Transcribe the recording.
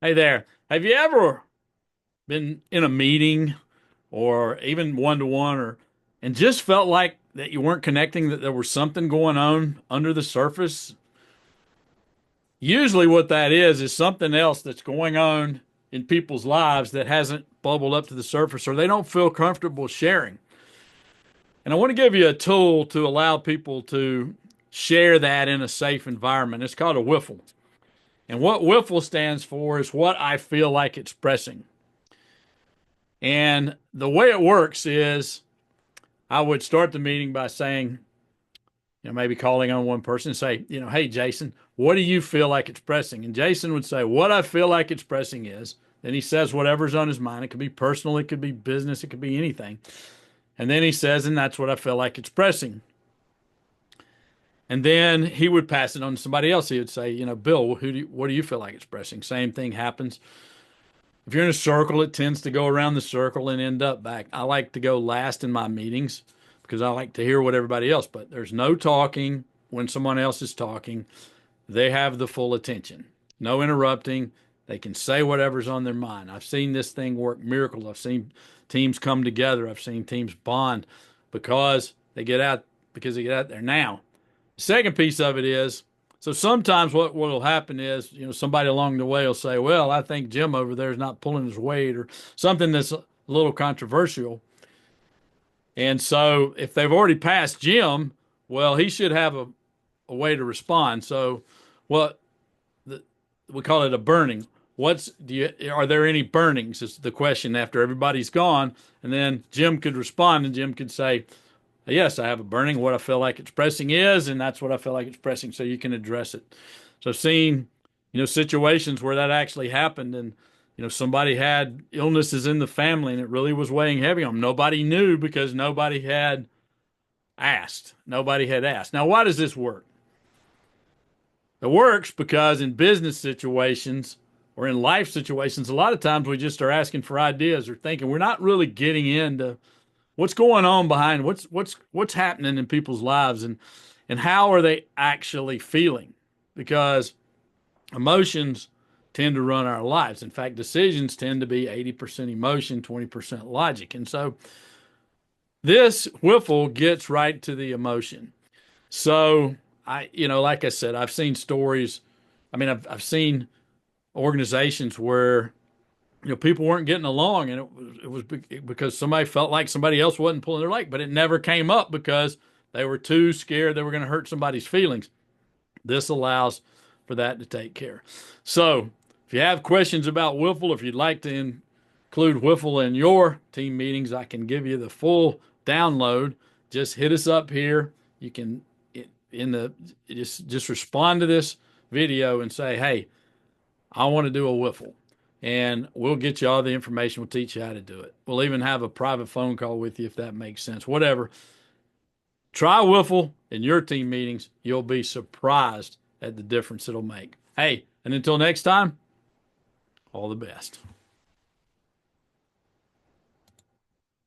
Hey there. Have you ever been in a meeting or even one to one or and just felt like that you weren't connecting, that there was something going on under the surface? Usually what that is something else that's going on in people's lives that hasn't bubbled up to the surface or they don't feel comfortable sharing. And I want to give you a tool to allow people to share that in a safe environment. It's called a WIFLE. And what WIFLE stands for is what I feel like expressing. And the way it works is I would start the meeting by saying, maybe calling on one person and say, hey, Jason, what do you feel like expressing? And Jason would say, what I feel like expressing is, then he says whatever's on his mind. It could be personal, it could be business, it could be anything. And then he says, and that's what I feel like expressing. And then he would pass it on to somebody else. He would say, Bill, what do you feel like expressing? Same thing happens. If you're in a circle, it tends to go around the circle and end up back. I like to go last in my meetings because I like to hear what everybody else, but there's no talking when someone else is talking. They have the full attention, no interrupting. They can say whatever's on their mind. I've seen this thing work miracles. I've seen teams come together. I've seen teams bond because they get out because they get out there now. The second piece of it is, so sometimes what will happen is, somebody along the way will say, well, I think Jim over there is not pulling his weight or something that's a little controversial. And so if they've already passed Jim, well, he should have a way to respond. So what the, we call it a burning. Are there any burnings? Is the question after everybody's gone. And then Jim could respond and Jim could say, yes, I have a burning. What I feel like expressing is, and that's what I feel like expressing. So you can address it. So seeing, situations where that actually happened, and somebody had illnesses in the family, and it really was weighing heavy on them. Nobody knew because nobody had asked. Nobody had asked. Now, why does this work? It works because in business situations or in life situations, a lot of times we just are asking for ideas or thinking. We're not really getting into what's going on behind what's happening in people's lives, and how are they actually feeling, because emotions tend to run our lives. In fact, decisions tend to be 80% emotion, 20% logic. And so this whiffle gets right to the emotion. So like I said, I've seen stories. I mean, I've seen organizations where people weren't getting along, and it was because somebody felt like somebody else wasn't pulling their leg, but it never came up because they were too scared they were going to hurt somebody's feelings. This allows for that to take care. So, if you have questions about WIFLE, if you'd like to include WIFLE in your team meetings, I can give you the full download. Just hit us up here. You can in the just respond to this video and say, "Hey, I want to do a WIFLE." And we'll get you all the information. We'll teach you how to do it. We'll even have a private phone call with you if that makes sense. Whatever. Try WIFLE in your team meetings. You'll be surprised at the difference it'll make. Hey, and until next time, all the best.